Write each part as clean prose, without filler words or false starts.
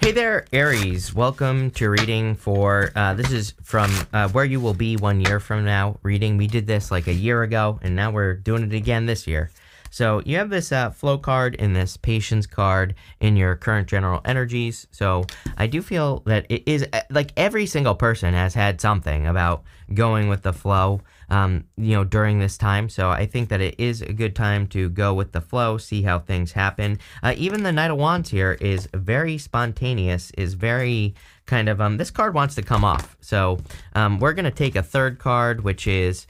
Hey there, Aries. Welcome to reading for, this is from Where You Will Be 1 year from now reading. We did this like a year ago, and now we're doing it again this year. So you have this flow card and this patience card in your current general energies. So I do feel that it is like every single person has had something about going with the flow, during this time. So I think that it is a good time to go with the flow, see how things happen. Even the Knight of Wands here is very spontaneous, is very kind of, this card wants to come off. So we're going to take a third card, which is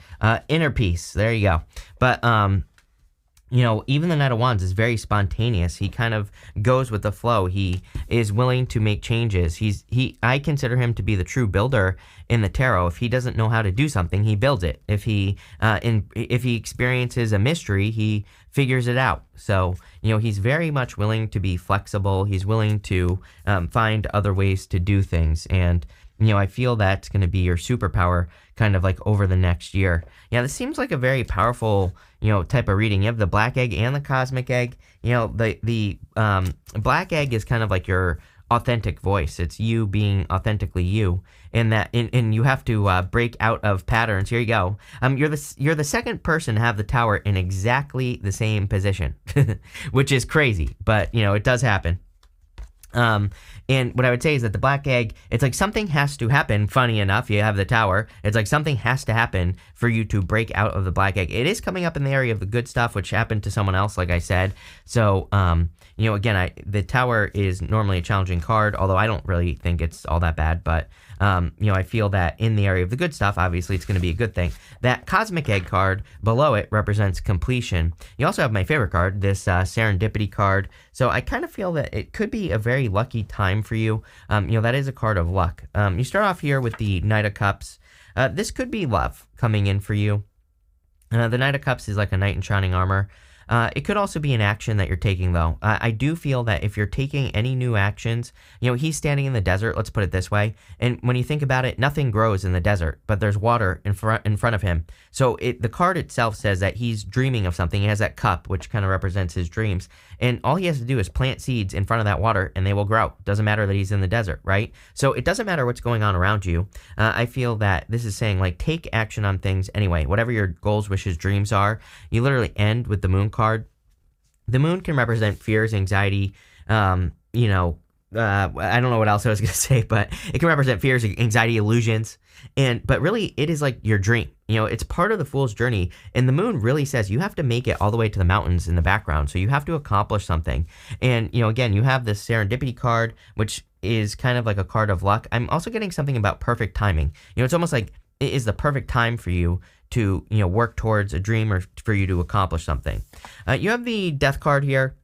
Inner Peace. There you go. But, even the Knight of Wands is very spontaneous. He kind of goes with the flow. He is willing to make changes. I consider him to be the true builder in the tarot. If he doesn't know how to do something, he builds it. If he experiences a mystery, he figures it out. So, he's very much willing to be flexible. He's willing to find other ways to do things. And, I feel that's going to be your superpower kind of like over the next year. Yeah, this seems like a very powerful, type of reading. You have the black egg and the cosmic egg. The black egg is kind of like your authentic voice. It's you being authentically you, and you have to break out of patterns. Here you go. You're the second person to have the tower in exactly the same position, which is crazy, but it does happen. And what I would say is that the black egg, it's like something has to happen. Funny enough, you have the tower. It's like something has to happen for you to break out of the black egg. It is coming up in the area of the good stuff, which happened to someone else, like I said. So, again, the tower is normally a challenging card, although I don't really think it's all that bad. But, I feel that in the area of the good stuff, obviously it's going to be a good thing. That cosmic egg card below it represents completion. You also have my favorite card, this serendipity card. So I kind of feel that it could be a very lucky time for you. That is a card of luck. You start off here with the Knight of Cups. This could be love coming in for you. The Knight of Cups is like a knight in shining armor. It could also be an action that you're taking, though. I do feel that if you're taking any new actions, he's standing in the desert, let's put it this way. And when you think about it, nothing grows in the desert, but there's water in front of him. So the card itself says that he's dreaming of something. He has that cup, which kind of represents his dreams. And all he has to do is plant seeds in front of that water, and they will grow. Doesn't matter that he's in the desert, right? So it doesn't matter what's going on around you. I feel that this is saying, like, take action on things anyway. Whatever your goals, wishes, dreams are, you literally end with the moon card. The moon can represent fears, anxiety, I don't know what else I was going to say, but it can represent fears, anxiety, illusions. But really, it is like your dream. It's part of the fool's journey. And the moon really says you have to make it all the way to the mountains in the background. So you have to accomplish something. And, again, you have this serendipity card, which is kind of like a card of luck. I'm also getting something about perfect timing. It's almost like it is the perfect time for you to, work towards a dream or for you to accomplish something. You have the death card here.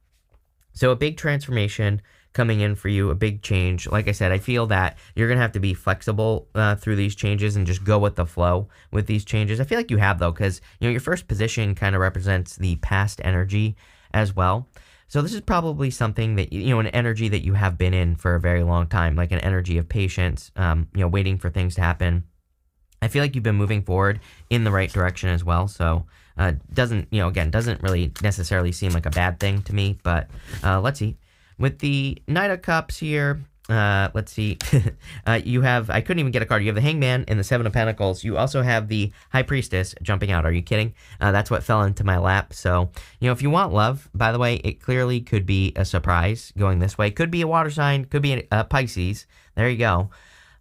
So a big transformation coming in for you, a big change. Like I said, I feel that you're going to have to be flexible through these changes and just go with the flow with these changes. I feel like you have, though, because, your first position kind of represents the past energy as well. So this is probably something that, an energy that you have been in for a very long time, like an energy of patience, waiting for things to happen. I feel like you've been moving forward in the right direction as well. So doesn't really necessarily seem like a bad thing to me, but let's see. With the Knight of Cups here, let's see. You have, I couldn't even get a card. You have the Hangman and the Seven of Pentacles. You also have the High Priestess jumping out. Are you kidding? That's what fell into my lap. So, if you want love, by the way, it clearly could be a surprise going this way. Could be a water sign, could be a Pisces. There you go.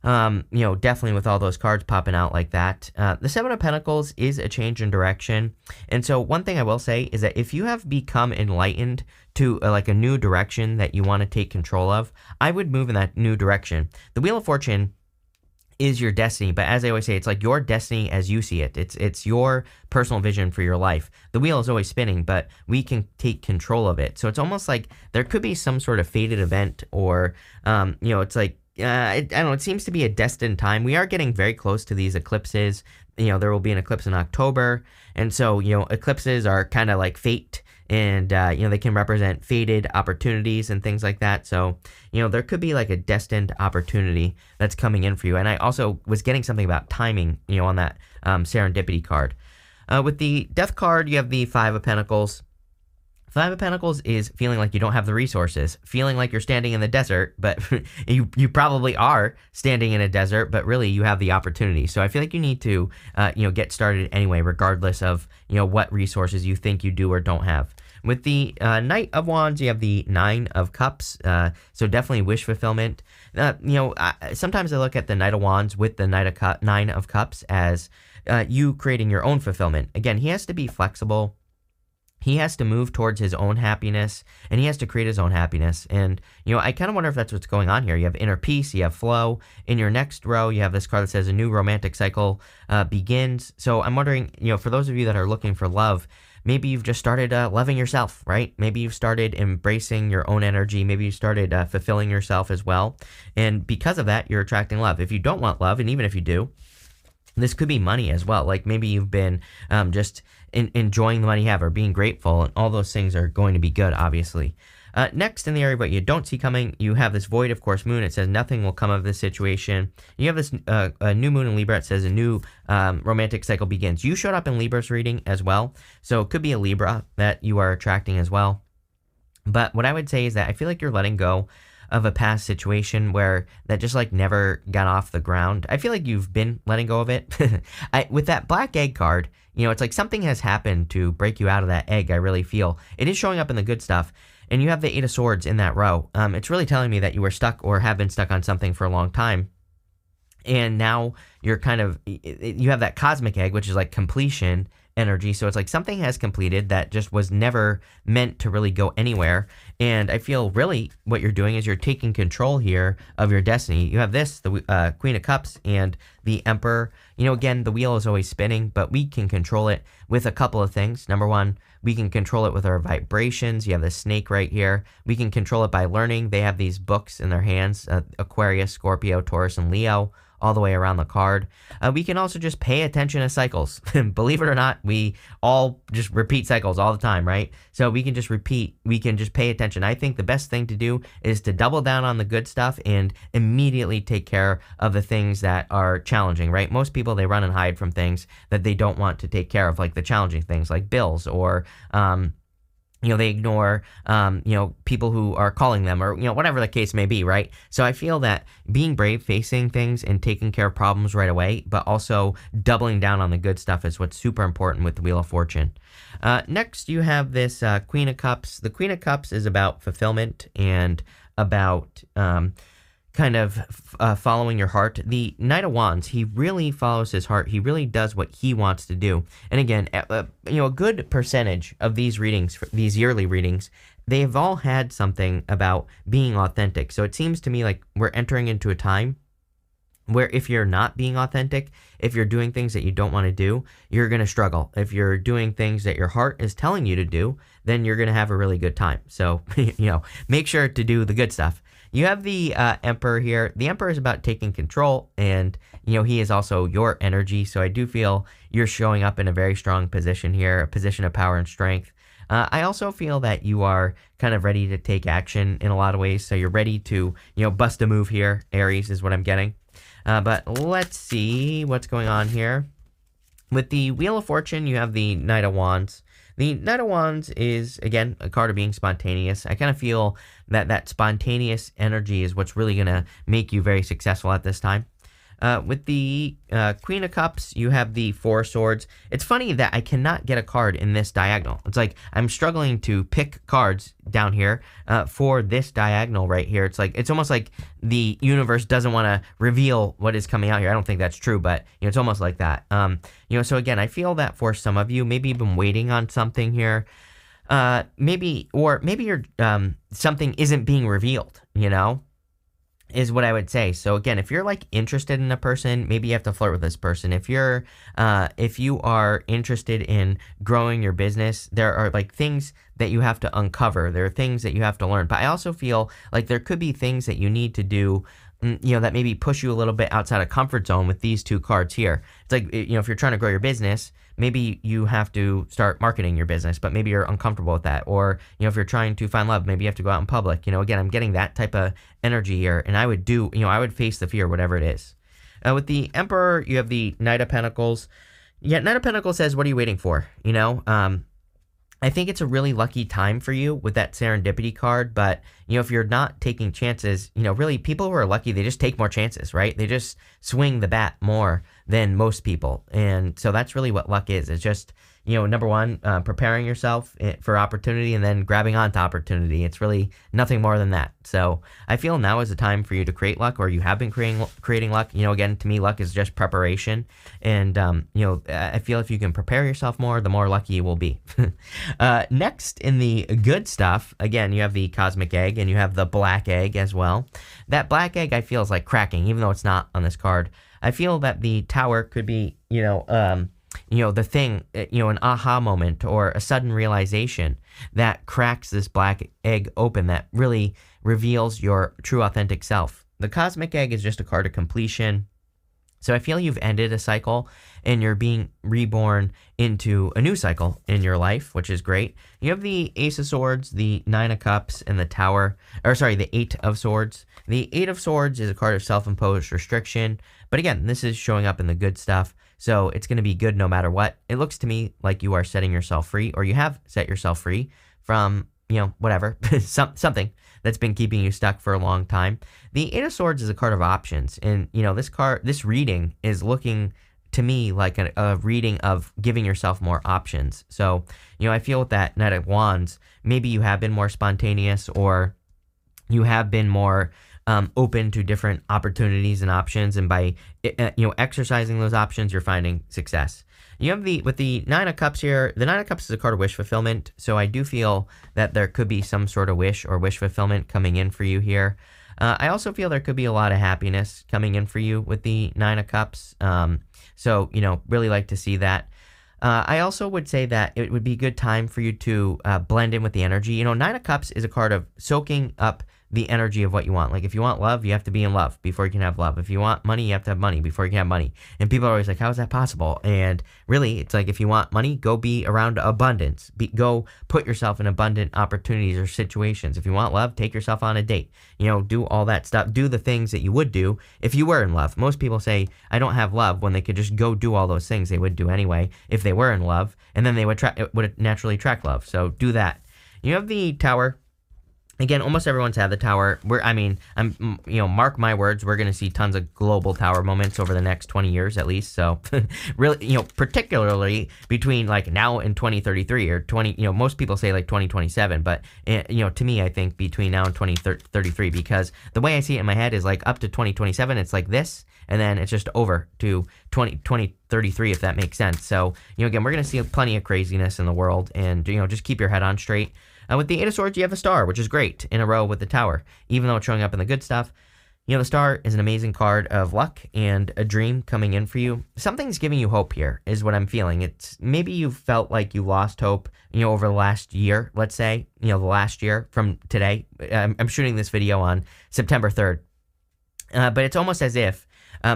Definitely with all those cards popping out like that. The Seven of Pentacles is a change in direction. And so one thing I will say is that if you have become enlightened to like a new direction that you want to take control of, I would move in that new direction. The Wheel of Fortune is your destiny, but as I always say, it's like your destiny as you see it. It's your personal vision for your life. The wheel is always spinning, but we can take control of it. So it's almost like there could be some sort of fated event, or it's like, I don't know, it seems to be a destined time. We are getting very close to these eclipses. There will be an eclipse in October. And so, eclipses are kind of like fate, and, they can represent fated opportunities and things like that. So, there could be like a destined opportunity that's coming in for you. And I also was getting something about timing, on that serendipity card. With the Death card, you have the Five of Pentacles. Five of Pentacles is feeling like you don't have the resources, feeling like you're standing in the desert, but you probably are standing in a desert, but really you have the opportunity. So I feel like you need to, get started anyway, regardless of, what resources you think you do or don't have. With the Knight of Wands, you have the Nine of Cups, so definitely wish fulfillment. Sometimes I look at the Knight of Wands with the Nine of Cups as you creating your own fulfillment. Again, he has to be flexible. He has to move towards his own happiness, and he has to create his own happiness. And, I kind of wonder if that's what's going on here. You have inner peace, you have flow. In your next row, you have this card that says a new romantic cycle begins. So I'm wondering, for those of you that are looking for love, maybe you've just started loving yourself, right? Maybe you've started embracing your own energy. Maybe you started fulfilling yourself as well. And because of that, you're attracting love. If you don't want love, and even if you do, this could be money as well. Like maybe you've been just enjoying the money you have or being grateful, and all those things are going to be good, obviously. Next in the area, what you don't see coming, you have this void, of course, moon. It says nothing will come of this situation. You have this a new moon in Libra. It says a new romantic cycle begins. You showed up in Libra's reading as well, so it could be a Libra that you are attracting as well. But what I would say is that I feel like you're letting go of a past situation where that just like never got off the ground. I feel like you've been letting go of it. With that black egg card, it's like something has happened to break you out of that egg. I really feel it is showing up in the good stuff. And you have the Eight of Swords in that row. It's really telling me that you were stuck or have been stuck on something for a long time. And now you're you have that cosmic egg, which is like completion energy. So it's like something has completed that just was never meant to really go anywhere. And I feel really what you're doing is you're taking control here of your destiny. You have this, the Queen of Cups and the Emperor. Again, the wheel is always spinning, but we can control it with a couple of things. Number one, we can control it with our vibrations. You have the snake right here. We can control it by learning. They have these books in their hands, Aquarius, Scorpio, Taurus, and Leo, all the way around the card. We can also just pay attention to cycles. Believe it or not, we all just repeat cycles all the time, right? So we can just repeat. We can just pay attention. I think the best thing to do is to double down on the good stuff and immediately take care of the things that are challenging, right? Most people, they run and hide from things that they don't want to take care of, like the challenging things like bills or they ignore, people who are calling them or, whatever the case may be, right? So I feel that being brave, facing things and taking care of problems right away, but also doubling down on the good stuff is what's super important with the Wheel of Fortune. Next, you have this Queen of Cups. The Queen of Cups is about fulfillment and about following your heart. The Knight of Wands, he really follows his heart. He really does what he wants to do. And again, a good percentage of these readings, these yearly readings, they've all had something about being authentic. So it seems to me like we're entering into a time where if you're not being authentic, if you're doing things that you don't want to do, you're going to struggle. If you're doing things that your heart is telling you to do, then you're going to have a really good time. So, make sure to do the good stuff. You have the Emperor here. The Emperor is about taking control, and, he is also your energy. So I do feel you're showing up in a very strong position here, a position of power and strength. I also feel that you are kind of ready to take action in a lot of ways. So you're ready to, bust a move here. Aries is what I'm getting. But let's see what's going on here. With the Wheel of Fortune, you have the Knight of Wands. The Knight of Wands is, again, a card of being spontaneous. I kind of feel that spontaneous energy is what's really going to make you very successful at this time. With the Queen of Cups, you have the Four of Swords. It's funny that I cannot get a card in this diagonal. It's like I'm struggling to pick cards down here for this diagonal right here. It's almost like the universe doesn't want to reveal what is coming out here. I don't think that's true, but it's almost like that. So again, I feel that for some of you, maybe you've been waiting on something here. Maybe you're something isn't being revealed, is what I would say. So again, if you're interested in a person, maybe you have to flirt with this person. If you are interested in growing your business, there are things that you have to uncover. There are things that you have to learn. But I also feel like there could be things that you need to do, that maybe push you a little bit outside of comfort zone with these two cards here. It's like, if you're trying to grow your business, maybe you have to start marketing your business, but maybe you're uncomfortable with that. Or, if you're trying to find love, maybe you have to go out in public. Again, I'm getting that type of energy here, and I would face the fear, whatever it is. With the Emperor, you have the Knight of Pentacles. Yeah, Knight of Pentacles says, what are you waiting for? I think it's a really lucky time for you with that serendipity card, but if you're not taking chances, really people who are lucky, they just take more chances, right? They just swing the bat more than most people. And so that's really what luck is. It's just, number one, preparing yourself for opportunity and then grabbing onto opportunity. It's really nothing more than that. So I feel now is the time for you to create luck, or you have been creating luck. Again, to me, luck is just preparation. And, I feel if you can prepare yourself more, the more lucky you will be. Next, in the good stuff, again, you have the cosmic egg and you have the black egg as well. That black egg, I feel, is like cracking, even though it's not on this card. I feel that the tower could be, the thing, an aha moment or a sudden realization that cracks this black egg open that really reveals your true authentic self. The cosmic egg is just a card of completion. So I feel you've ended a cycle and you're being reborn into a new cycle in your life, which is great. You have the Ace of Swords, the Nine of Cups, and the the Eight of Swords. The Eight of Swords is a card of self-imposed restriction. But again, this is showing up in the good stuff. So it's going to be good no matter what. It looks to me like you are setting yourself free, or you have set yourself free from, whatever, something that's been keeping you stuck for a long time. The Eight of Swords is a card of options. And, this reading is looking to me like a reading of giving yourself more options. So, I feel with that Knight of Wands, maybe you have been more spontaneous, or you have been more open to different opportunities and options. And by, exercising those options, you're finding success. You have with the Nine of Cups here, the Nine of Cups is a card of wish fulfillment. So I do feel that there could be some sort of wish or wish fulfillment coming in for you here. I also feel there could be a lot of happiness coming in for you with the Nine of Cups. So, really like to see that. I also would say that it would be a good time for you to blend in with the energy. Nine of Cups is a card of soaking up the energy of what you want. Like, if you want love, you have to be in love before you can have love. If you want money, you have to have money before you can have money. And people are always like, how is that possible? And really, it's like, if you want money, go be around abundance. Go put yourself in abundant opportunities or situations. If you want love, take yourself on a date. Do all that stuff. Do the things that you would do if you were in love. Most people say, I don't have love, when they could just go do all those things they would do anyway if they were in love. And then they would naturally attract love. So do that. You have the Tower. Again, almost everyone's had the Tower. Mark my words, we're going to see tons of global Tower moments over the next 20 years at least. So really, particularly between like now and 2033 or 20, most people say like 2027, but to me, I think between now and 2033, because the way I see it in my head is like up to 2027, it's like this, and then it's just over to 2033, if that makes sense. So, again, we're going to see plenty of craziness in the world, and, just keep your head on straight. With the Eight of Swords, you have a star, which is great in a row with the Tower. Even though it's showing up in the good stuff, the star is an amazing card of luck and a dream coming in for you. Something's giving you hope here, is what I'm feeling. It's maybe you felt like you lost hope, over the last year, let's say, the last year from today. I'm shooting this video on September 3rd. But it's almost as if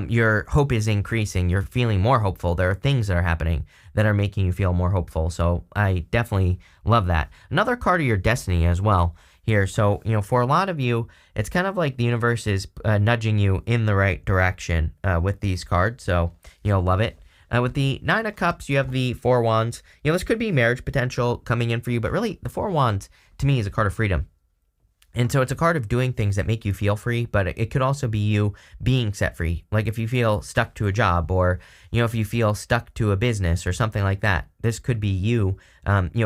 your hope is increasing. You're feeling more hopeful. There are things that are happening that are making you feel more hopeful. So I definitely love that. Another card of your destiny as well here. So, for a lot of you, it's kind of like the universe is nudging you in the right direction with these cards. So, love it. With the Nine of Cups, you have the Four Wands. This could be marriage potential coming in for you, but really the Four Wands to me is a card of freedom. And so it's a card of doing things that make you feel free, but it could also be you being set free. Like if you feel stuck to a job, or, if you feel stuck to a business or something like that, this could be you,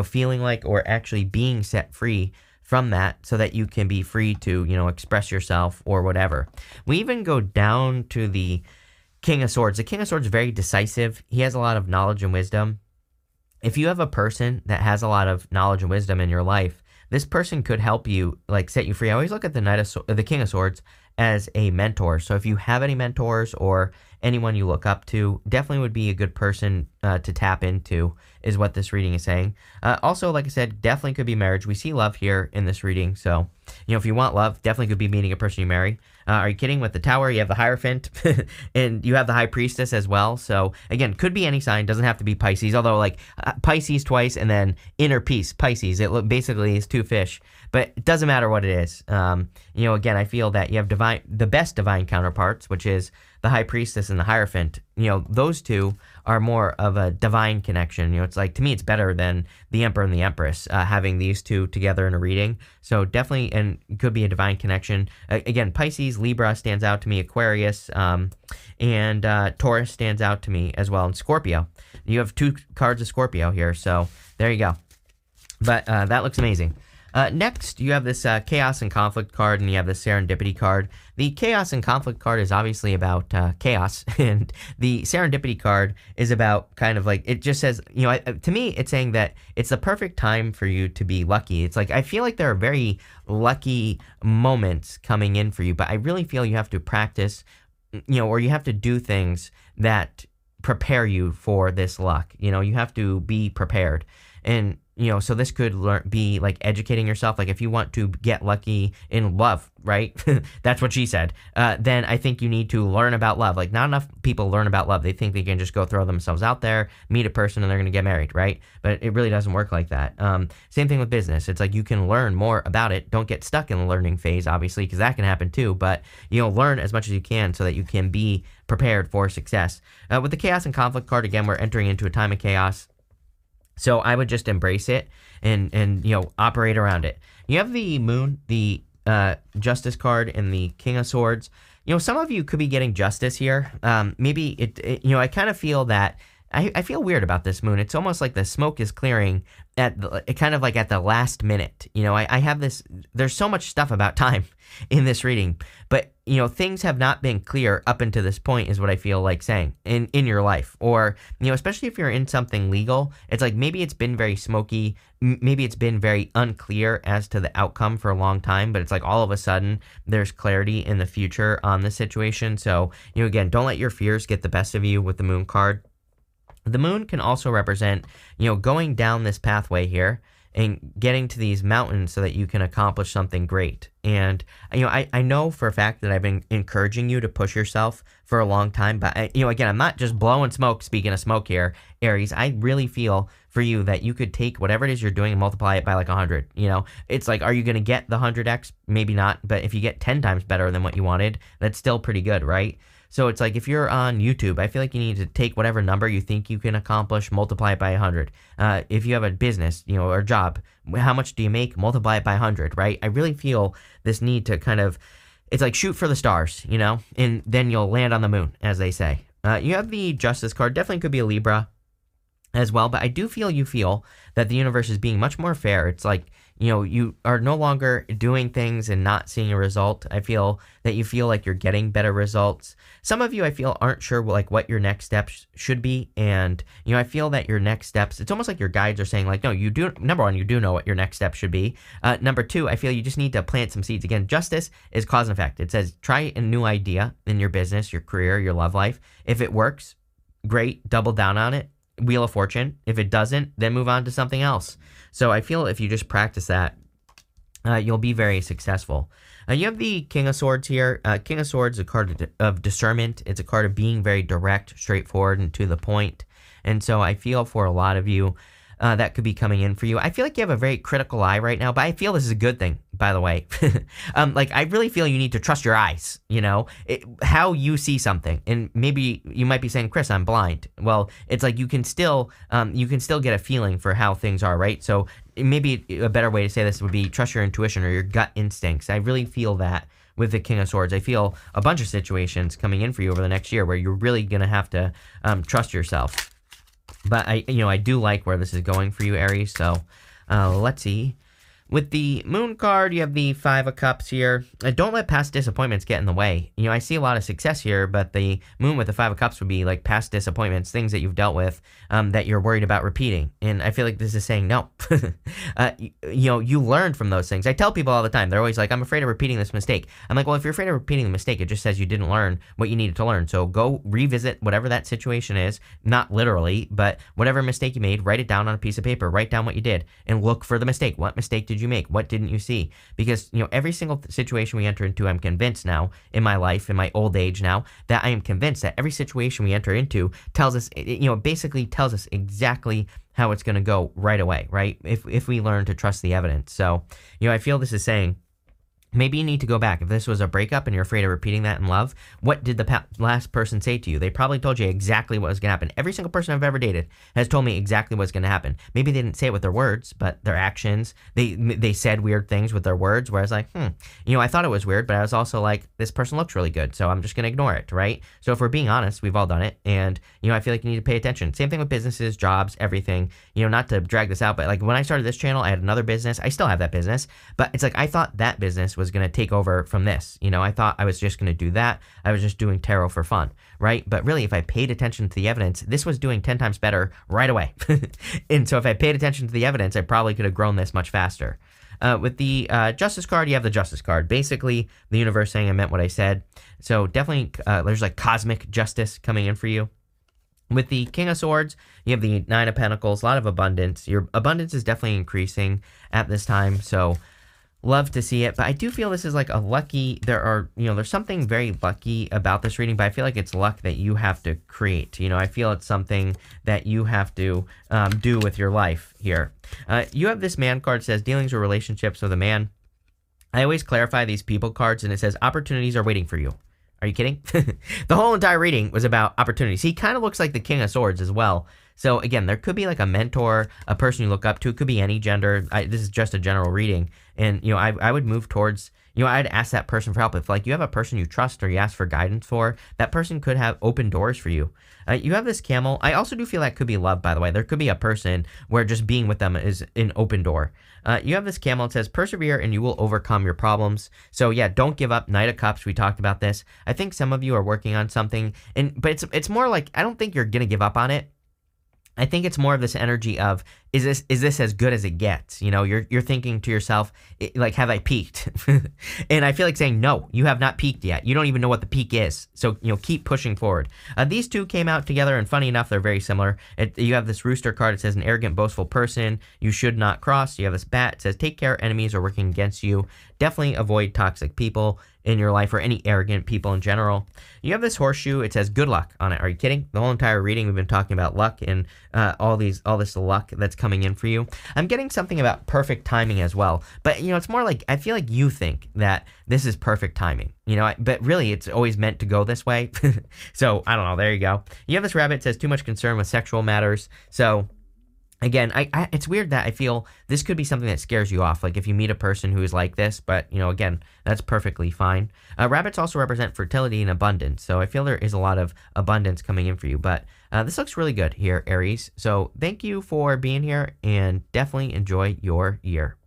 feeling like, or actually being set free from that so that you can be free to, express yourself or whatever. We even go down to the King of Swords. The King of Swords is very decisive. He has a lot of knowledge and wisdom. If you have a person that has a lot of knowledge and wisdom in your life, this person could help you, like, set you free. I always look at the King of Swords as a mentor. So if you have any mentors or anyone you look up to, definitely would be a good person to tap into, is what this reading is saying. Also, like I said, definitely could be marriage. We see love here in this reading. So, if you want love, definitely could be meeting a person you marry. Are you kidding? With the Tower, you have the Hierophant, and you have the High Priestess as well. So, again, could be any sign. Doesn't have to be Pisces, although, like, Pisces twice and then Inner Peace, Pisces. It basically is two fish. but it doesn't matter what it is. Again, I feel that you have the best divine counterparts, which is the High Priestess and the Hierophant. Those two are more of a divine connection. It's like, to me, it's better than the Emperor and the Empress, having these two together in a reading. So definitely, and could be a divine connection. Again, Pisces, Libra stands out to me, Aquarius, and Taurus stands out to me as well, and Scorpio. You have 2 cards of Scorpio here, so there you go. But that looks amazing. Next, you have this Chaos and Conflict card, and you have the Serendipity card. The Chaos and Conflict card is obviously about chaos, and the Serendipity card is about kind of like, it just says, to me, it's saying that it's the perfect time for you to be lucky. It's like, I feel like there are very lucky moments coming in for you, but I really feel you have to practice, or you have to do things that prepare you for this luck. You have to be prepared. And so this could be like educating yourself. Like if you want to get lucky in love, right? That's what she said. Then I think you need to learn about love. Like not enough people learn about love. They think they can just go throw themselves out there, meet a person, and they're going to get married, right? But it really doesn't work like that. Same thing with business. It's like you can learn more about it. Don't get stuck in the learning phase, obviously, because that can happen too. But, learn as much as you can so that you can be prepared for success. With the Chaos and Conflict card, again, we're entering into a time of chaos. So I would just embrace it and operate around it. You have the Moon, the Justice card, and the King of Swords. Some of you could be getting justice here. Maybe I kind of feel that I feel weird about this Moon. It's almost like the smoke is clearing at the last minute. I have this. There's so much stuff about time in this reading, but things have not been clear up until this point, is what I feel like saying in your life, or especially if you're in something legal. It's like maybe it's been very smoky, maybe it's been very unclear as to the outcome for a long time, but it's like all of a sudden there's clarity in the future on the situation. So again, don't let your fears get the best of you with the Moon card. The Moon can also represent, going down this pathway here and getting to these mountains so that you can accomplish something great. And, I know for a fact that I've been encouraging you to push yourself for a long time, but, again, I'm not just blowing smoke, speaking of smoke here, Aries. I really feel for you that you could take whatever it is you're doing and multiply it by like 100, It's like, are you going to get the 100x? Maybe not, but if you get 10 times better than what you wanted, that's still pretty good, right? So it's like if you're on YouTube, I feel like you need to take whatever number you think you can accomplish, multiply it by 100. If you have a business, or a job, how much do you make? Multiply it by 100, right? I really feel this need to kind of, it's like shoot for the stars, and then you'll land on the moon, as they say. You have the Justice card, definitely could be a Libra as well, but I do feel you feel that the universe is being much more fair. It's like, you are no longer doing things and not seeing a result. I feel that you feel like you're getting better results. Some of you, I feel, aren't sure like what your next steps should be. And, I feel that your next steps, it's almost like your guides are saying like, no, you do, number one, you do know what your next step should be. Number two, I feel you just need to plant some seeds. Again, justice is cause and effect. It says, try a new idea in your business, your career, your love life. If it works, great, double down on it. Wheel of Fortune. If it doesn't, then move on to something else. So I feel if you just practice that, you'll be very successful. You have the King of Swords here. King of Swords is a card of discernment. It's a card of being very direct, straightforward, and to the point. And so I feel for a lot of you, that could be coming in for you. I feel like you have a very critical eye right now, but I feel this is a good thing, by the way. I really feel you need to trust your eyes, how you see something. And maybe you might be saying, Chris, I'm blind. Well, it's like you can still get a feeling for how things are, right? So maybe a better way to say this would be trust your intuition or your gut instincts. I really feel that with the King of Swords. I feel a bunch of situations coming in for you over the next year where you're really going to have to trust yourself. But I do like where this is going for you, Aries. So let's see. With the Moon card, you have the Five of Cups here. Don't let past disappointments get in the way. I see a lot of success here, but the Moon with the Five of Cups would be like past disappointments, things that you've dealt with that you're worried about repeating. And I feel like this is saying no. You learned from those things. I tell people all the time, they're always like, I'm afraid of repeating this mistake. I'm like, well, if you're afraid of repeating the mistake, it just says you didn't learn what you needed to learn. So go revisit whatever that situation is, not literally, but whatever mistake you made, write it down on a piece of paper, write down what you did, and look for the mistake. What mistake did you make? What didn't you see? Because, every single situation we enter into, I'm convinced now in my life, in my old age now, that I am convinced that every situation we enter into tells us, basically tells us exactly how it's going to go right away, right? If we learn to trust the evidence. So, I feel this is saying, maybe you need to go back. If this was a breakup and you're afraid of repeating that in love, what did the last person say to you? They probably told you exactly what was going to happen. Every single person I've ever dated has told me exactly what's going to happen. Maybe they didn't say it with their words, but their actions, they said weird things with their words, where I was like, I thought it was weird, but I was also like, this person looks really good, so I'm just going to ignore it, right? So if we're being honest, we've all done it, and, I feel like you need to pay attention. Same thing with businesses, jobs, everything. Not to drag this out, but like when I started this channel, I had another business. I still have that business, but it's like I thought that business was going to take over from this. I thought I was just going to do that. I was just doing tarot for fun, right? But really, if I paid attention to the evidence, this was doing 10 times better right away. And so if I paid attention to the evidence, I probably could have grown this much faster. With the Justice card, you have the Justice card. Basically, the universe saying I meant what I said. So definitely, there's like cosmic justice coming in for you. With the King of Swords, you have the Nine of Pentacles, a lot of abundance. Your abundance is definitely increasing at this time, so love to see it. But I do feel this is like a lucky, there's something very lucky about this reading, but I feel like it's luck that you have to create. I feel it's something that you have to do with your life here. You have this Man card, says dealings or relationships with a man. I always clarify these people cards, and it says opportunities are waiting for you. Are you kidding? The whole entire reading was about opportunities. He kind of looks like the King of Swords as well. So again, there could be like a mentor, a person you look up to. It could be any gender. This is just a general reading. And, I would move towards, I'd ask that person for help. If like you have a person you trust or you ask for guidance for, that person could have open doors for you. You have this Camel. I also do feel that could be love, by the way. There could be a person where just being with them is an open door. You have this Camel. It says, persevere and you will overcome your problems. So yeah, don't give up. Knight of Cups. We talked about this. I think some of you are working on something, but it's more like, I don't think you're going to give up on it. I think it's more of this energy of, is this as good as it gets? You're thinking to yourself, like, have I peaked? And I feel like saying, no, you have not peaked yet. You don't even know what the peak is. So, keep pushing forward. These two came out together, and funny enough, they're very similar. You have this Rooster card. It says, an arrogant, boastful person you should not cross. You have this Bat. It says, take care, enemies are working against you. Definitely avoid toxic people in your life, or any arrogant people in general. You have this Horseshoe. It says good luck on it. Are you kidding? The whole entire reading we've been talking about luck and all this luck that's coming in for you. I'm getting something about perfect timing as well, but it's more like, I feel like you think that this is perfect timing, but really it's always meant to go this way. So I don't know. There you go. You have this Rabbit. It says too much concern with sexual matters. So again, it's weird that I feel this could be something that scares you off. Like if you meet a person who is like this, but again, that's perfectly fine. Rabbits also represent fertility and abundance. So I feel there is a lot of abundance coming in for you, but this looks really good here, Aries. So thank you for being here and definitely enjoy your year.